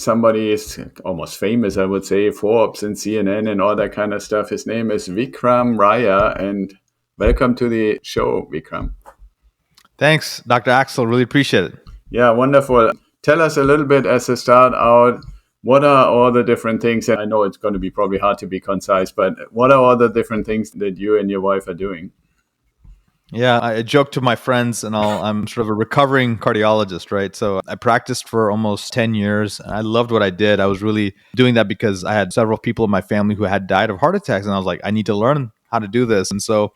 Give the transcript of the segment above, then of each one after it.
somebody is almost famous, I would say, Forbes and CNN and all that kind of stuff. His name is Vikram Raya, and welcome to the show, Vikram. Thanks, Dr. Axel. Really appreciate it. Yeah, wonderful. Tell us a little bit as a start out, what are all the different things? I know it's going to be probably hard to be concise, but what are all the different things that you and your wife are doing? Yeah, I joke to my friends and I'm sort of a recovering cardiologist, right? So I practiced for almost 10 years. I loved what I did. I was really doing that because I had several people in my family who had died of heart attacks. And I was like, I need to learn how to do this. And so,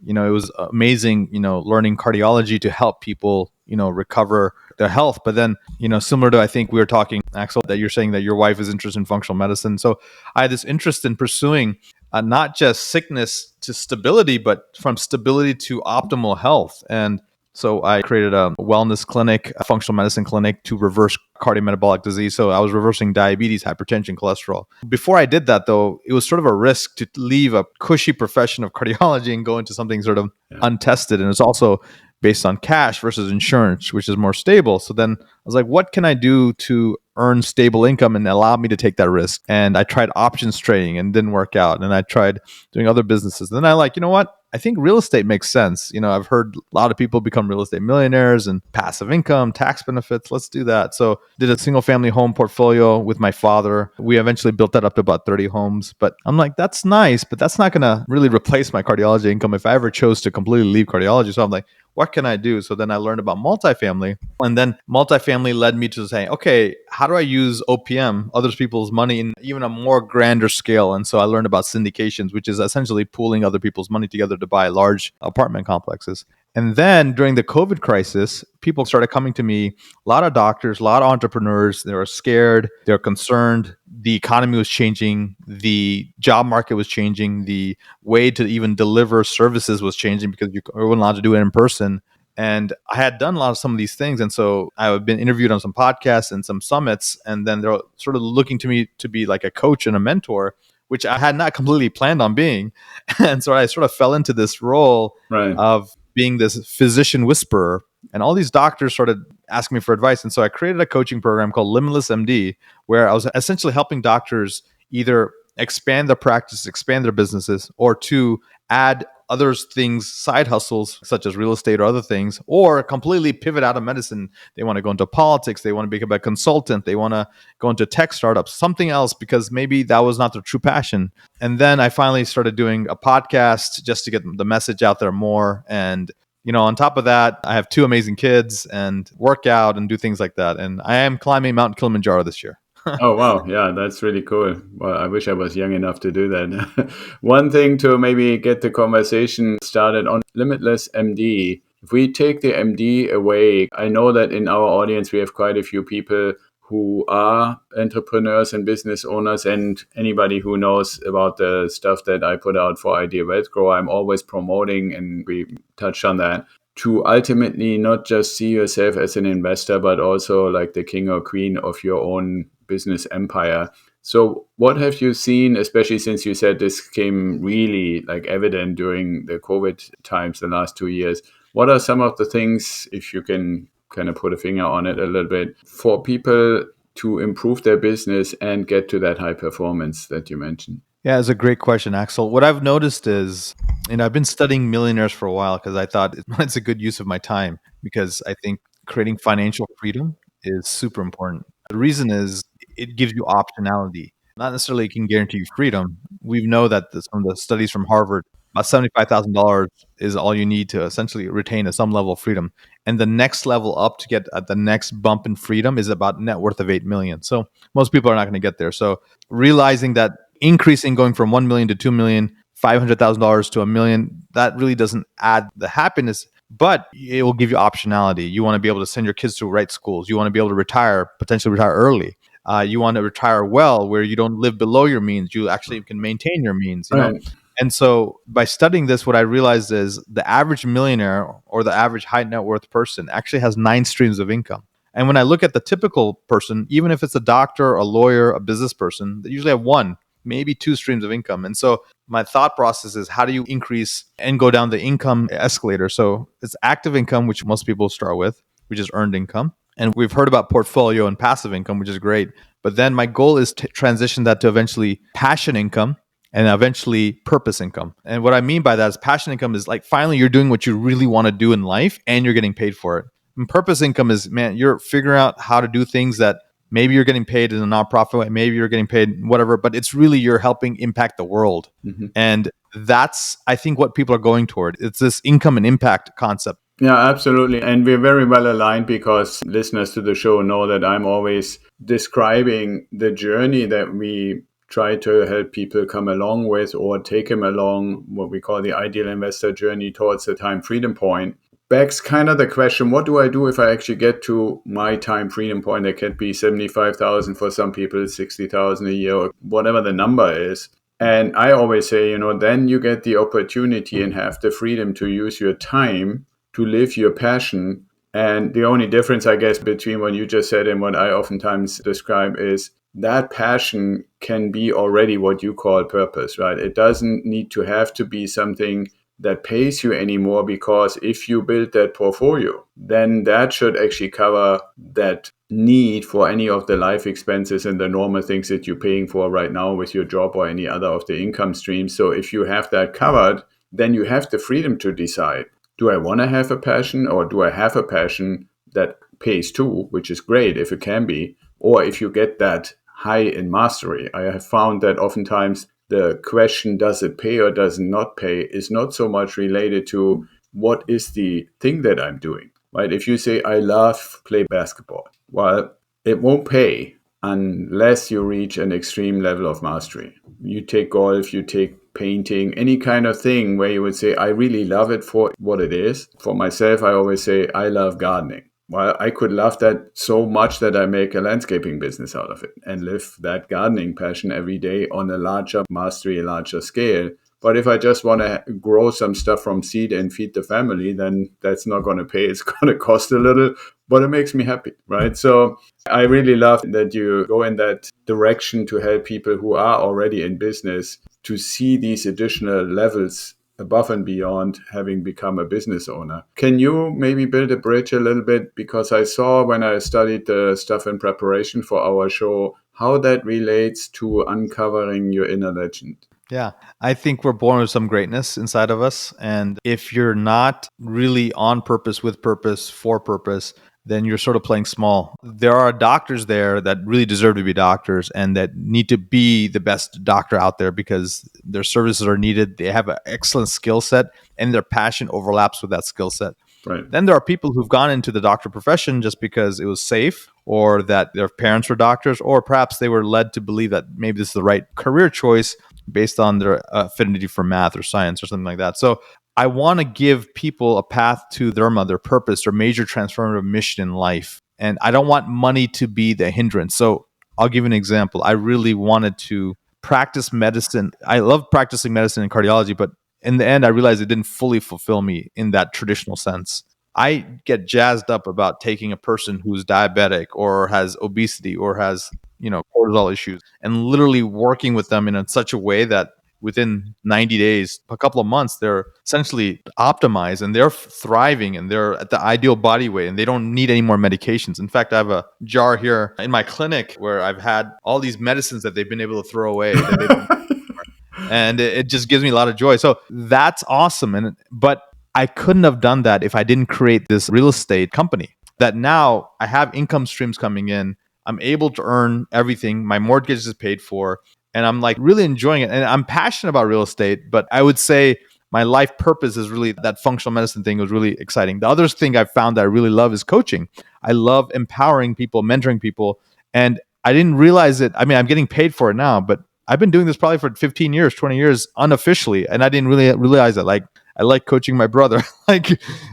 it was amazing, learning cardiology to help people, recover their health. But then, similar to, I think we were talking, Axel, that you're saying that your wife is interested in functional medicine. So I had this interest in pursuing not just sickness to stability, but from stability to optimal health. And so I created a wellness clinic, a functional medicine clinic to reverse cardiometabolic disease. So I was reversing diabetes, hypertension, cholesterol. Before I did that, though, it was sort of a risk to leave a cushy profession of cardiology and go into something sort of untested. And it's also based on cash versus insurance, which is more stable. So then I was like, what can I do to earn stable income and allow me to take that risk? And I tried options trading and didn't work out. And I tried doing other businesses. And then I you know what? I think real estate makes sense. I've heard a lot of people become real estate millionaires and passive income, tax benefits. Let's do that. So did a single family home portfolio with my father. We eventually built that up to about 30 homes. But I'm like, that's nice, but that's not going to really replace my cardiology income if I ever chose to completely leave cardiology. So I'm like, what can I do? So then I learned about multifamily, and then multifamily led me to saying, okay, how do I use OPM, other people's money, in even a more grander scale? And so I learned about syndications, which is essentially pooling other people's money together to buy large apartment complexes. And then during the COVID crisis, people started coming to me, a lot of doctors, a lot of entrepreneurs. They were scared, they were concerned. The economy was changing, the job market was changing, the way to even deliver services was changing because you weren't allowed to do it in person. And I had done a lot of some of these things. And so I've been interviewed on some podcasts and some summits. And then they're sort of looking to me to be like a coach and a mentor, which I had not completely planned on being. And so I sort of fell into this role of being this physician whisperer. And all these doctors started asking me for advice. And so I created a coaching program called Limitless MD, where I was essentially helping doctors either expand their practice, expand their businesses, or to add other things, side hustles, such as real estate or other things, or completely pivot out of medicine. They want to go into politics. They want to become a consultant. They want to go into tech startups, something else, because maybe that was not their true passion. And then I finally started doing a podcast just to get the message out there more. And on top of that, I have 2 amazing kids and work out and do things like that. And I am climbing Mount Kilimanjaro this year. Oh, wow. Yeah, that's really cool. Well, I wish I was young enough to do that. One thing to maybe get the conversation started on Limitless MD. If we take the MD away, I know that in our audience, we have quite a few people who are entrepreneurs and business owners, and anybody who knows about the stuff that I put out for Idea Wealth Grow, I'm always promoting, and we touched on that, to ultimately not just see yourself as an investor, but also like the king or queen of your own business empire. So what have you seen, especially since you said this came really like evident during the COVID times, the last 2 years? What are some of the things, if you can kind of put a finger on it a little bit, for people to improve their business and get to that high performance that you mentioned? Yeah, it's a great question, Axel. What I've noticed is, I've been studying millionaires for a while because I thought it's a good use of my time, because I think creating financial freedom is super important. The reason is it gives you optionality. Not necessarily can guarantee you freedom. We know that some of the studies from Harvard, about $75,000 is all you need to essentially retain some level of freedom. And the next level up to get at the next bump in freedom is about net worth of 8 million. So most people are not going to get there. So realizing that increasing, going from 1 million to 2 million, $500,000 to $1 million, that really doesn't add the happiness, but it will give you optionality. You want to be able to send your kids to right schools. You want to be able to retire, potentially retire early. You want to retire well, where you don't live below your means. You actually can maintain your means. Know? And so by studying this, what I realized is the average millionaire or the average high net worth person actually has 9 streams of income. And when I look at the typical person, even if it's a doctor, a lawyer, a business person, they usually have 1, maybe 2 streams of income. And so my thought process is, how do you increase and go down the income escalator? So it's active income, which most people start with, which is earned income. And we've heard about portfolio and passive income, which is great. But then my goal is to transition that to eventually passion income and eventually purpose income. And what I mean by that is passion income is like finally you're doing what you really want to do in life and you're getting paid for it. And purpose income is, man, you're figuring out how to do things that maybe you're getting paid in a nonprofit way, maybe you're getting paid whatever, but it's really you're helping impact the world. Hmm. And that's, I think, what people are going toward. It's this income and impact concept. Yeah, absolutely. And we're very well aligned because listeners to the show know that I'm always describing the journey that we try to help people come along with or take them along, what we call the ideal investor journey towards the time freedom point. Begs kind of the question, what do I do if I actually get to my time freedom point? It can be 75,000 for some people, 60,000 a year, or whatever the number is. And I always say, then you get the opportunity and have the freedom to use your time to live your passion. And the only difference, I guess, between what you just said and what I oftentimes describe is that passion can be already what you call purpose, right? It doesn't need to have to be something that pays you anymore, because if you build that portfolio, then that should actually cover that need for any of the life expenses and the normal things that you're paying for right now with your job or any other of the income streams. So if you have that covered, then you have the freedom to decide, do I want to have a passion, or do I have a passion that pays too, which is great if it can be, or if you get that high in mastery. I have found that oftentimes the question, does it pay or does it not pay, is not so much related to what is the thing that I'm doing, right? If you say, I love play basketball, well, it won't pay unless you reach an extreme level of mastery. You take golf, you take painting, any kind of thing where you would say, I really love it for what it is. For myself, I always say, I love gardening. Well, I could love that so much that I make a landscaping business out of it and live that gardening passion every day on a larger mastery, a larger scale. But if I just want to grow some stuff from seed and feed the family, then that's not going to pay. It's going to cost a little, but it makes me happy, right? So I really love that you go in that direction to help people who are already in business to see these additional levels above and beyond having become a business owner. Can you maybe build a bridge a little bit? Because I saw when I studied the stuff in preparation for our show, how that relates to uncovering your inner legend. Yeah, I think we're born with some greatness inside of us. And if you're not really on purpose, with purpose, for purpose, then you're sort of playing small. There are doctors there that really deserve to be doctors and that need to be the best doctor out there because their services are needed. They have an excellent skill set and their passion overlaps with that skill set. Right. Then there are people who've gone into the doctor profession just because it was safe or that their parents were doctors, or perhaps they were led to believe that maybe this is the right career choice based on their affinity for math or science or something like that. So I want to give people a path to their purpose, or major transformative mission in life. And I don't want money to be the hindrance. So I'll give you an example. I really wanted to practice medicine. I love practicing medicine and cardiology, but in the end, I realized it didn't fully fulfill me in that traditional sense. I get jazzed up about taking a person who's diabetic or has obesity or has, cortisol issues, and literally working with them in such a way that within 90 days, a couple of months, they're essentially optimized and they're thriving and they're at the ideal body weight and they don't need any more medications. In fact, I have a jar here in my clinic where I've had all these medicines that they've been able to throw away that they don't, and it just gives me a lot of joy. So that's awesome. But I couldn't have done that if I didn't create this real estate company that now I have income streams coming in. I'm able to earn everything. My mortgage is paid for, and I'm like really enjoying it. And I'm passionate about real estate, but I would say my life purpose is really that functional medicine thing was really exciting. The other thing I found that I really love is coaching. I love empowering people, mentoring people. And I didn't realize it. I mean, I'm getting paid for it now, but I've been doing this probably for 15 years, 20 years unofficially. And I didn't really realize that. Like, I like coaching my brother. I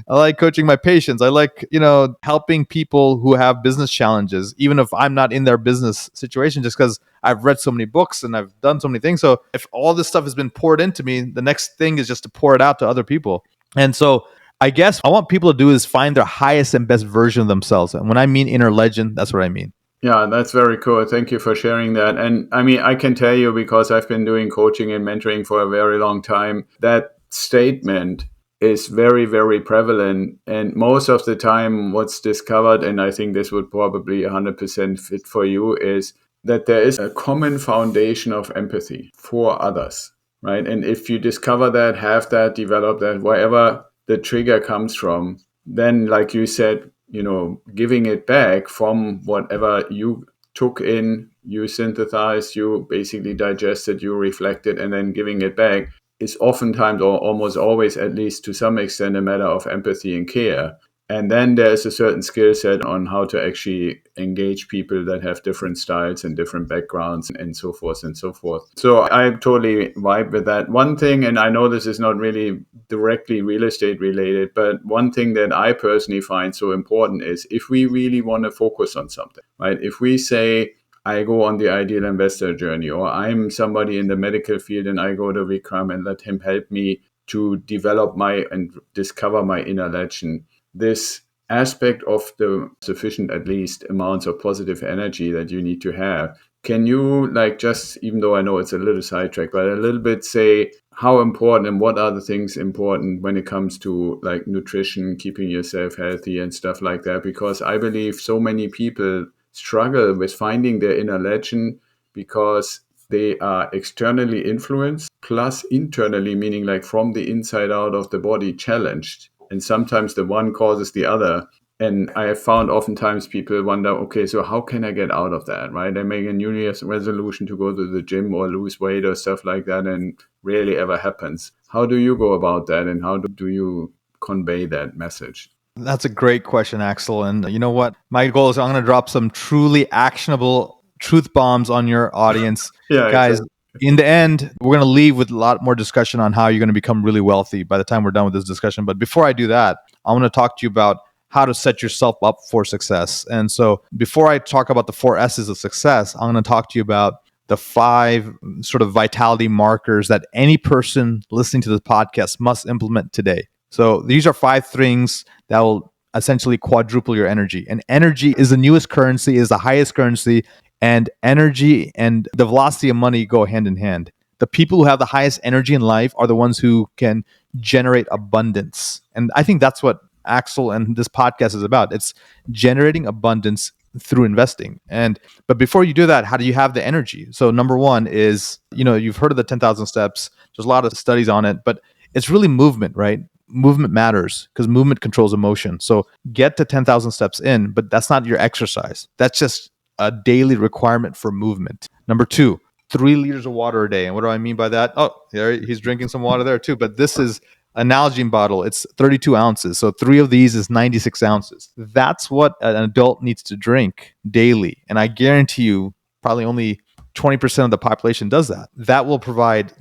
like coaching my patients. I like, helping people who have business challenges, even if I'm not in their business situation, just because I've read so many books and I've done so many things. So if all this stuff has been poured into me, the next thing is just to pour it out to other people. And so I guess I want people to do is find their highest and best version of themselves. And when I mean inner legend, that's what I mean. Yeah, that's very cool. Thank you for sharing that. And I mean, I can tell you, because I've been doing coaching and mentoring for a very long time, that statement is very, very prevalent. And most of the time, what's discovered, and I think this would probably 100% fit for you, is that there is a common foundation of empathy for others, right? And if you discover that, have that, develop that, wherever the trigger comes from, then, like you said, giving it back from whatever you took in, you synthesized, you basically digested, you reflected, and then giving it back is oftentimes, or almost always, at least to some extent, a matter of empathy and care. And then there's a certain skill set on how to actually engage people that have different styles and different backgrounds and so forth and so forth. So I totally vibe with that. One thing, and I know this is not really directly real estate related, but one thing that I personally find so important is if we really want to focus on something, right? If we say, I go on the ideal investor journey, or I'm somebody in the medical field and I go to Vikram and let him help me to develop and discover my inner legend. This aspect of the sufficient, at least, amounts of positive energy that you need to have. Can you, like, just, even though I know it's a little sidetrack, but a little bit say how important and what are the things important when it comes to like nutrition, keeping yourself healthy and stuff like that? Because I believe so many people struggle with finding their inner legend because they are externally influenced plus internally, meaning like from the inside out of the body, challenged. And sometimes the one causes the other. And I have found oftentimes people wonder, okay, so how can I get out of that, right? They make a New Year's resolution to go to the gym or lose weight or stuff like that, and rarely ever happens. How do you go about that, and how do you convey that message? That's a great question, Axel. And you know what? My goal is I'm going to drop some truly actionable truth bombs on your audience. Yeah, Guys, exactly. in the end, we're going to leave with a lot more discussion on how you're going to become really wealthy by the time we're done with this discussion. But before I do that, I want to talk to you about how to set yourself up for success. And so before I talk about the 4 S's of success, I'm going to talk to you about the 5 sort of vitality markers that any person listening to this podcast must implement today. So these are 5 things that will essentially quadruple your energy. And energy is the newest currency, is the highest currency, and energy and the velocity of money go hand in hand. The people who have the highest energy in life are the ones who can generate abundance. And I think that's what Axel and this podcast is about. It's generating abundance through investing. But before you do that, how do you have the energy? So number 1 is, you've heard of the 10,000 steps. There's a lot of studies on it, but it's really movement, right? Movement matters because movement controls emotion. So get to 10,000 steps in, but that's not your exercise. That's just a daily requirement for movement. Number 2, 3 liters of water a day. And what do I mean by that? Oh, there he's drinking some water there too. But this is a Nalgene bottle. It's 32 ounces. So 3 of these is 96 ounces. That's what an adult needs to drink daily. And I guarantee you, probably only 20% of the population does that. That will provide,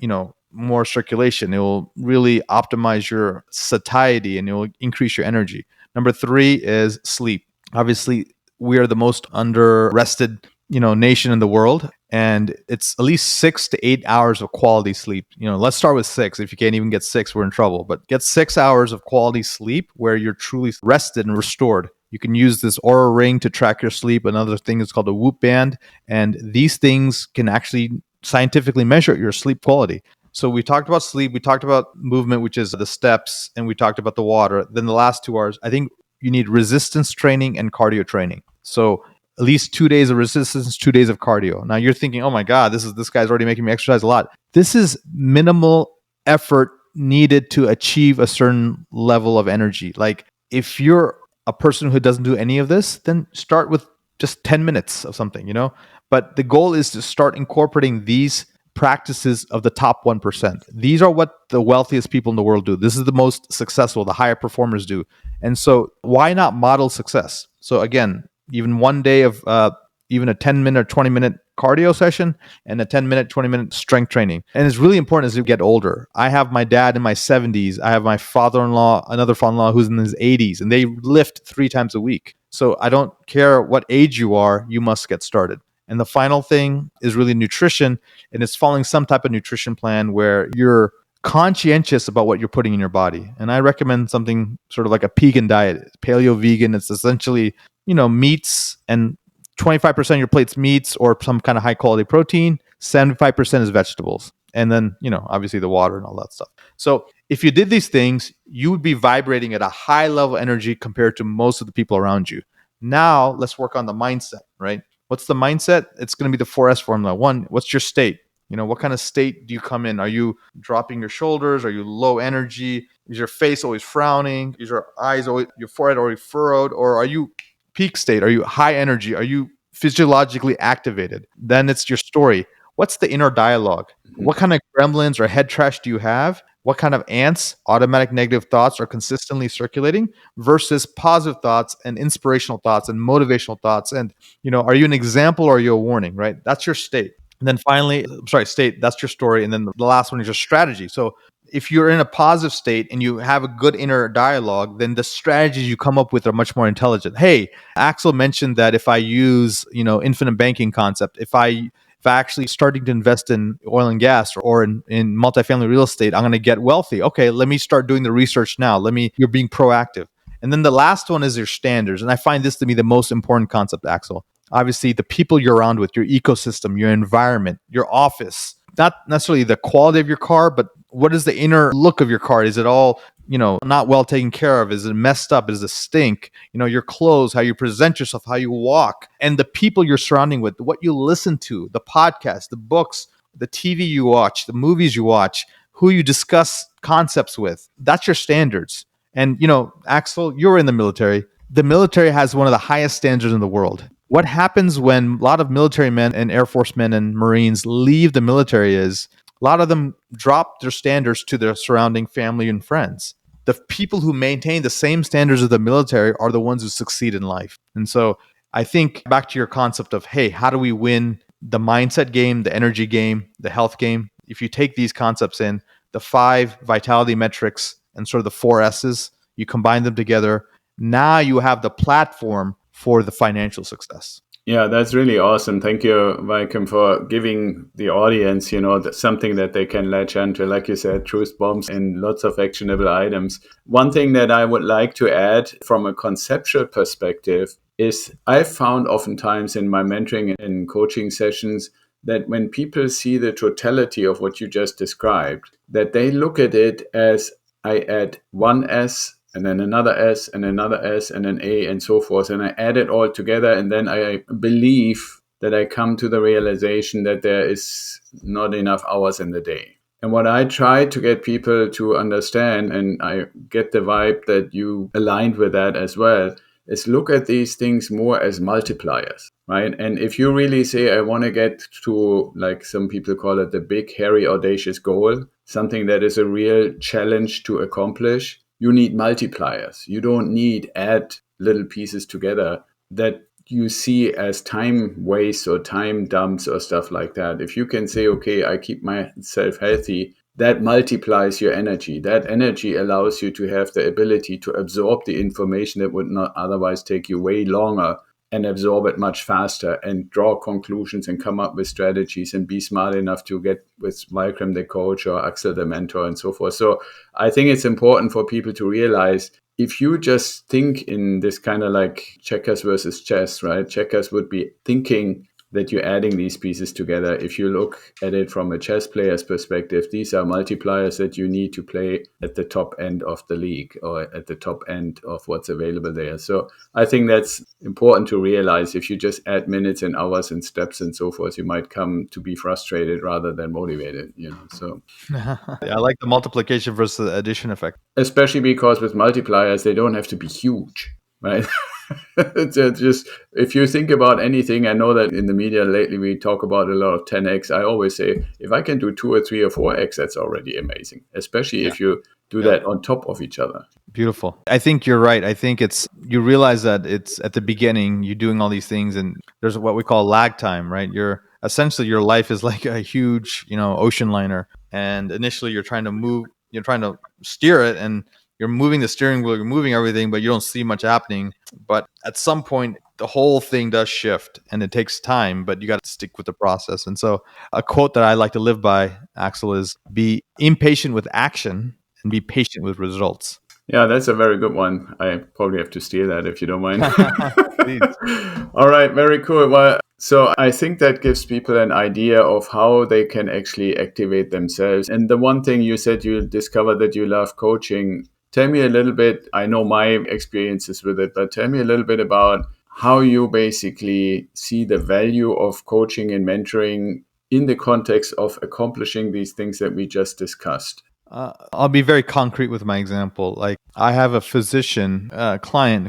more circulation. It will really optimize your satiety and it will increase your energy. Number 3 is sleep. Obviously, we are the most under-rested, nation in the world, and it's at least 6 to 8 hours of quality sleep. Let's start with 6. If you can't even get 6, we're in trouble. But get 6 hours of quality sleep where you're truly rested and restored. You can use this Aura ring to track your sleep. Another thing is called a Whoop band, and these things can actually scientifically measure your sleep quality. So we talked about sleep, we talked about movement, which is the steps, and we talked about the water. Then the last 2 hours, I think you need resistance training and cardio training. So at least 2 days of resistance, 2 days of cardio. Now you're thinking, oh my God, this guy's already making me exercise a lot. This is minimal effort needed to achieve a certain level of energy. Like if you're a person who doesn't do any of this, then start with just 10 minutes of something, But the goal is to start incorporating these practices of the top 1%. These are what the wealthiest people in the world do. This is the most successful, the higher performers do. And so why not model success? So again, even one day of even a 10-minute or 20-minute cardio session and a 10-minute, 20-minute strength training. And it's really important as you get older. I have my dad in my 70s. I have my father-in-law, another father-in-law who's in his 80s, and they lift 3 times a week. So I don't care what age you are, you must get started. And the final thing is really nutrition, and it's following some type of nutrition plan where you're conscientious about what you're putting in your body. And I recommend something sort of like a vegan diet, paleo vegan. It's essentially, meats, and 25% of your plate's meats or some kind of high quality protein, 75% is vegetables. And then, obviously the water and all that stuff. So if you did these things, you would be vibrating at a high level energy compared to most of the people around you. Now let's work on the mindset, right? What's the mindset? It's going to be the 4S formula. One, what's your state? What kind of state do you come in? Are you dropping your shoulders? Are you low energy? Is your face always frowning? Is your eyes always, your forehead already furrowed? Or are you peak state? Are you high energy? Are you physiologically activated? Then it's your story. What's the inner dialogue? Mhm. What kind of gremlins or head trash do you have? What kind of ants, automatic negative thoughts are consistently circulating versus positive thoughts and inspirational thoughts and motivational thoughts? And, are you an example or are you a warning, right? That's your state. And then finally, sorry, state, that's your story. And then the last one is your strategy. So if you're in a positive state and you have a good inner dialogue, then the strategies you come up with are much more intelligent. Hey, Axel mentioned that if I use, infinite banking concept, if I actually starting to invest in oil and gas or in multifamily real estate, I'm going to get wealthy. Okay, let me start doing the research now. You're being proactive. And then the last one is your standards. And I find this to be the most important concept, Axel. Obviously, the people you're around with, your ecosystem, your environment, your office, not necessarily the quality of your car, but what is the inner look of your car? Is it all, not well taken care of? Is it messed up? Is it stink? Your clothes, how you present yourself, how you walk, and the people you're surrounding with, what you listen to, the podcasts, the books, the TV you watch, the movies you watch, who you discuss concepts with. That's your standards. And, Axel, you're in the military. The military has one of the highest standards in the world. What happens when a lot of military men and Air Force men and Marines leave the military is a lot of them drop their standards to their surrounding family and friends. The people who maintain the same standards of the military are the ones who succeed in life. And so I think back to your concept of, hey, how do we win the mindset game, the energy game, the health game? If you take these concepts in, the 5 vitality metrics and sort of the 4 S's, you combine them together. Now you have the platform for the financial success. Yeah, that's really awesome. Thank you, Vikram, for giving the audience, something that they can latch onto. Like you said, truth bombs and lots of actionable items. One thing that I would like to add from a conceptual perspective is I've found oftentimes in my mentoring and coaching sessions that when people see the totality of what you just described, that they look at it as I add one S and then another S and another S and an A and so forth. And I add it all together. And then I believe that I come to the realization that there is not enough hours in the day. And what I try to get people to understand, and I get the vibe that you aligned with that as well, is look at these things more as multipliers, right? And if you really say, I want to get to, like some people call it, the big, hairy, audacious goal, something that is a real challenge to accomplish, you need multipliers. You don't need add little pieces together that you see as time waste or time dumps or stuff like that. If you can say, okay, I keep myself healthy, that multiplies your energy. That energy allows you to have the ability to absorb the information that would not otherwise take you way longer and absorb it much faster and draw conclusions and come up with strategies and be smart enough to get with Vikram the coach or Axel the mentor and so forth. So I think it's important for people to realize if you just think in this kind of like checkers versus chess, right? Checkers would be thinking that you're adding these pieces together. If you look at it from a chess player's perspective, these are multipliers that you need to play at the top end of the league or at the top end of what's available there. So I think that's important to realize. If you just add minutes and hours and steps and so forth, you might come to be frustrated rather than motivated, so. I like the multiplication versus the addition effect. Especially because with multipliers, they don't have to be huge, right? It's just, if you think about anything, I know that in the media lately we talk about a lot of 10x. I always say, if I can do 2 or 3 or 4x, that's already amazing, especially Yeah. if you do Yeah. that on top of each other. Beautiful. I think you're right. I think you realize that it's at the beginning, you're doing all these things and there's what we call lag time, right? Essentially your life is like a huge, ocean liner. And initially you're trying to steer it and you're moving the steering wheel, you're moving everything, but you don't see much happening. But at some point, the whole thing does shift and it takes time, but you got to stick with the process. And so a quote that I like to live by, Axel, is be impatient with action and be patient with results. Yeah, that's a very good one. I probably have to steal that if you don't mind. Please. All right, very cool. Well, So I think that gives people an idea of how they can actually activate themselves. And the one thing you said, you discovered that you love coaching. Tell me a little bit, I know my experiences with it, but tell me a little bit about how you basically see the value of coaching and mentoring in the context of accomplishing these things that we just discussed. I'll be very concrete with my example. Like I have a physician client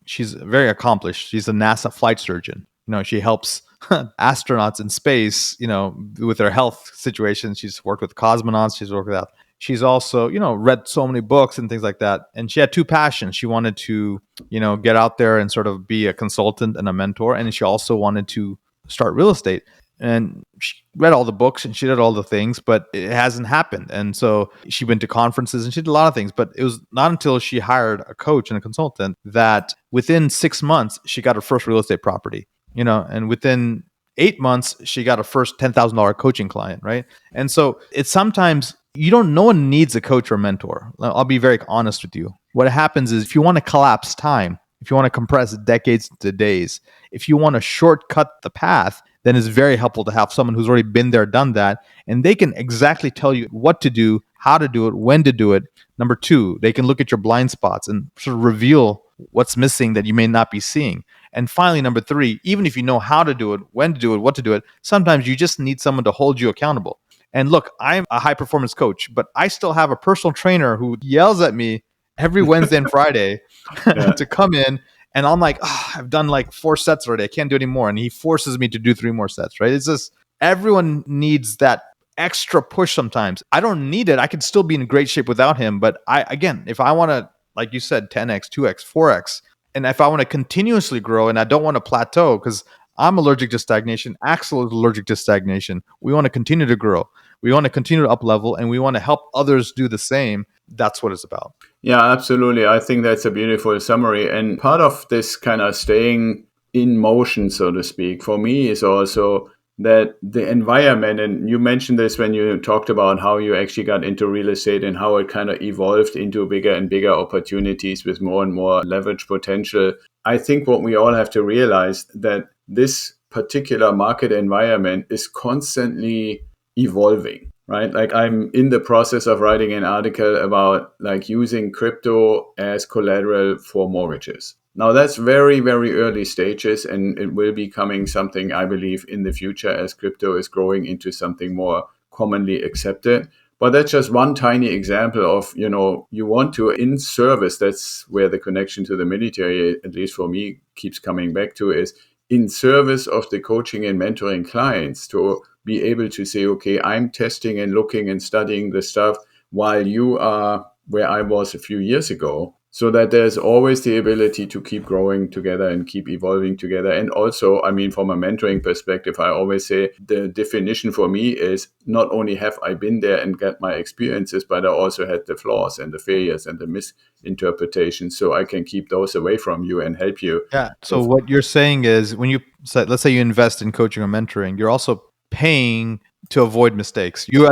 she's very accomplished. She's a NASA flight surgeon. She helps astronauts in space, with their health situation. She's worked with cosmonauts. She's worked with that. She's also, read so many books and things like that. And she had two passions. She wanted to, get out there and sort of be a consultant and a mentor. And she also wanted to start real estate. And she read all the books and she did all the things, but it hasn't happened. And so she went to conferences and she did a lot of things, but it was not until she hired a coach and a consultant that within 6 months she got her first real estate property, and within 8 months she got her first $10,000 coaching client, right? And so it's sometimes no one needs a coach or mentor. I'll be very honest with you. What happens is if you want to collapse time, if you want to compress decades to days, if you want to shortcut the path, then it's very helpful to have someone who's already been there, done that, and they can exactly tell you what to do, how to do it, when to do it. Number two, they can look at your blind spots and sort of reveal what's missing that you may not be seeing. And finally, number three, even if you know how to do it, when to do it, what to do it, sometimes you just need someone to hold you accountable. And look, I'm a high performance coach, but I still have a personal trainer who yells at me every Wednesday and Friday Yeah. to come in. And I'm like, I've done like 4 sets already. I can't do any more. And he forces me to do 3 more sets, right? It's just everyone needs that extra push sometimes. I don't need it. I could still be in great shape without him. But again, if I want to, like you said, 10x, 2x, 4x, and if I want to continuously grow and I don't want to plateau because I'm allergic to stagnation, Axel is allergic to stagnation. We want to continue to grow. We want to continue to up level and we want to help others do the same. That's what it's about. Yeah, absolutely. I think that's a beautiful summary. And part of this kind of staying in motion, so to speak, for me is also that the environment, and you mentioned this when you talked about how you actually got into real estate and how it kind of evolved into bigger and bigger opportunities with more and more leverage potential. I think what we all have to realize that this particular market environment is constantly evolving, right? Like I'm in the process of writing an article about like using crypto as collateral for mortgages. Now that's very, very early stages, and it will be coming something, I believe, in the future as crypto is growing into something more commonly accepted. But that's just one tiny example of, you want to in service. That's where the connection to the military, at least for me, keeps coming back to is in service of the coaching and mentoring clients to be able to say, okay, I'm testing and looking and studying the stuff while you are where I was a few years ago, so that there's always the ability to keep growing together and keep evolving together. And also, I mean, from a mentoring perspective, I always say the definition for me is not only have I been there and got my experiences, but I also had the flaws and the failures and the misinterpretations, so I can keep those away from you and help you. Yeah. So what you're saying is when you say, let's say you invest in coaching or mentoring, you're also paying to avoid mistakes. You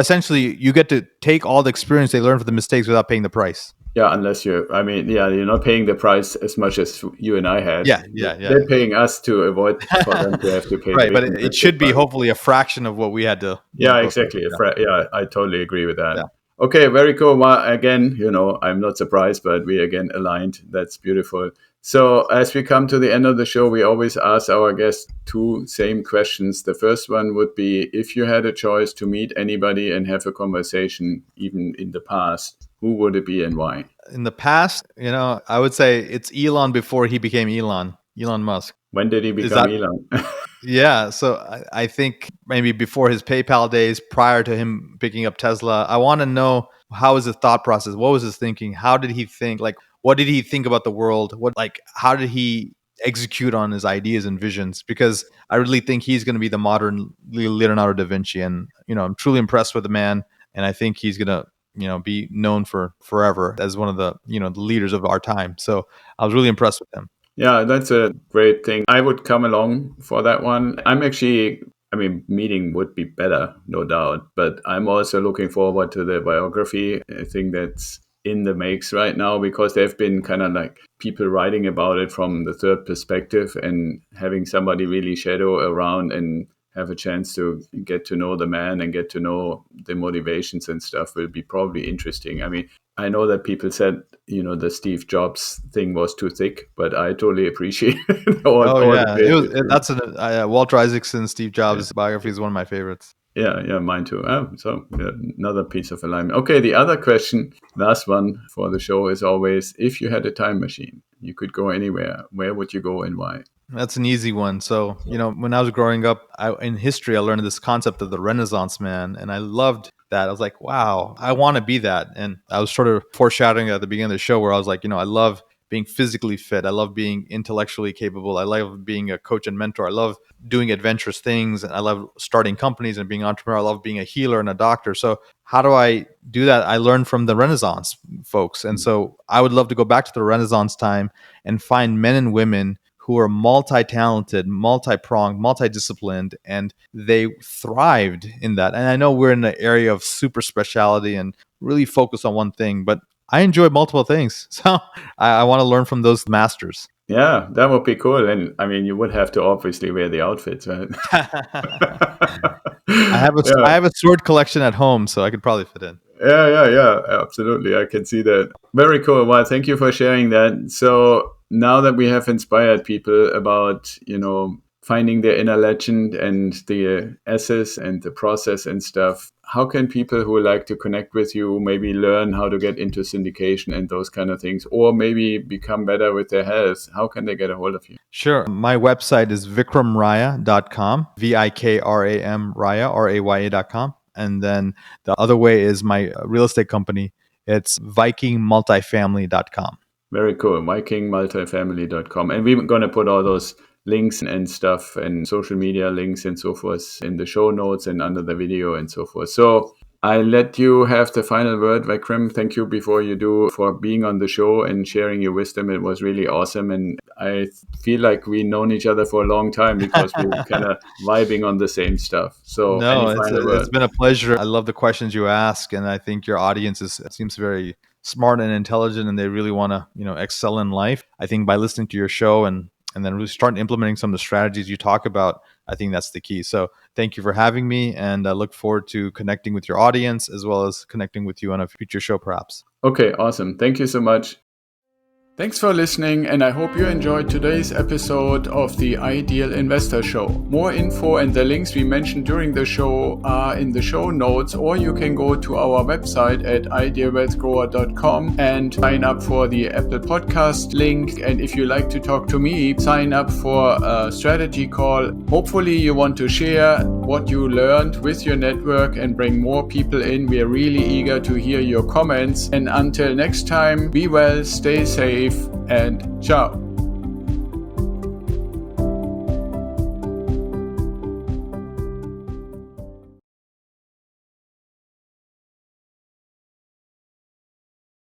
get to take all the experience they learn from the mistakes without paying the price. Yeah, unless you're not paying the price as much as you and I had. Yeah. They're paying us to avoid for them to have to pay the Right, but it misinterpreted should be price. hopefully a fraction of what we had to, Yeah, go through. exactly. Yeah, I totally agree with that. Yeah. Okay, very cool. Well, again, I'm not surprised, but we again aligned. That's beautiful. So as we come to the end of the show, we always ask our guests 2 same questions. The first one would be, if you had a choice to meet anybody and have a conversation, even in the past, who would it be and why? In the past, I would say it's Elon before he became Elon Musk. When did he Is become that Elon? Yeah, so I think maybe before his PayPal days, prior to him picking up Tesla, I want to know how was his thought process? What was his thinking? How did he think? Like, what did he think about the world? How did he execute on his ideas and visions? Because I really think he's going to be the modern Leonardo da Vinci, and I'm truly impressed with the man, and I think he's going to be known for forever as one of the the leaders of our time. So I was really impressed with him. Yeah, that's a great thing. I would come along for that one. Meeting would be better, no doubt, but I'm also looking forward to the biography. I think that's in the makes right now, because there have been kind of like people writing about it from the third perspective, and having somebody really shadow around and have a chance to get to know the man and get to know the motivations and stuff will be probably interesting. I mean, I know that people said, the Steve Jobs thing was too thick, but I totally appreciate Oh all the yeah, creativity. that's Walter Isaacson, Steve Jobs biography is one of my favorites. Yeah, mine too. So another piece of alignment. Okay, the other question, last one for the show, is always, if you had a time machine, you could go anywhere, where would you go and why? That's an easy one. So, when I was growing up, in history, I learned this concept of the Renaissance man, and I loved that. I was like, wow, I want to be that. And I was sort of foreshadowing at the beginning of the show where I was like, I love being physically fit. I love being intellectually capable. I love being a coach and mentor. I love doing adventurous things. And I love starting companies and being an entrepreneur. I love being a healer and a doctor. So, how do I do that? I learned from the Renaissance folks. And so, I would love to go back to the Renaissance time and find men and women who are multi-talented, multi-pronged, multi-disciplined, and they thrived in that. And I know we're in an area of super speciality and really focus on one thing, but I enjoy multiple things. So I want to learn from those masters. Yeah, that would be cool. And I mean, you would have to obviously wear the outfits, right? I Yeah. have a sword collection at home, so I could probably fit in. Yeah, absolutely. I can see that. Very cool. Well, thank you for sharing that. So now that we have inspired people about, finding their inner legend and the essence and the process and stuff, how can people who like to connect with you maybe learn how to get into syndication and those kind of things, or maybe become better with their health? How can they get a hold of you? Sure. My website is vikramraya.com, Vikram Raya, Raya.com. And then the other way is my real estate company. It's vikingmultifamily.com. Very cool. Vikingmultifamily.com. And we're going to put all those links and stuff and social media links and so forth in the show notes and under the video and so forth. So I let you have the final word, Vikram. Thank you before you do for being on the show and sharing your wisdom. It was really awesome. And I feel like we've known each other for a long time because we're kind of vibing on the same stuff. So any No, final it's word? been a pleasure. I love the questions you ask, and I think your audience seems very smart and intelligent, and they really want to excel in life. I think by listening to your show and then really start implementing some of the strategies you talk about, I think that's the key. So thank you for having me, and I look forward to connecting with your audience as well as connecting with you on a future show, perhaps. Okay, awesome. Thank you so much. Thanks for listening, and I hope you enjoyed today's episode of the Ideal Investor Show. More info and the links we mentioned during the show are in the show notes, or you can go to our website at idealwealthgrower.com and sign up for the Apple Podcast link. And if you like to talk to me, sign up for a strategy call. Hopefully you want to share what you learned with your network and bring more people in. We are really eager to hear your comments. And until next time, be well, stay safe, and ciao.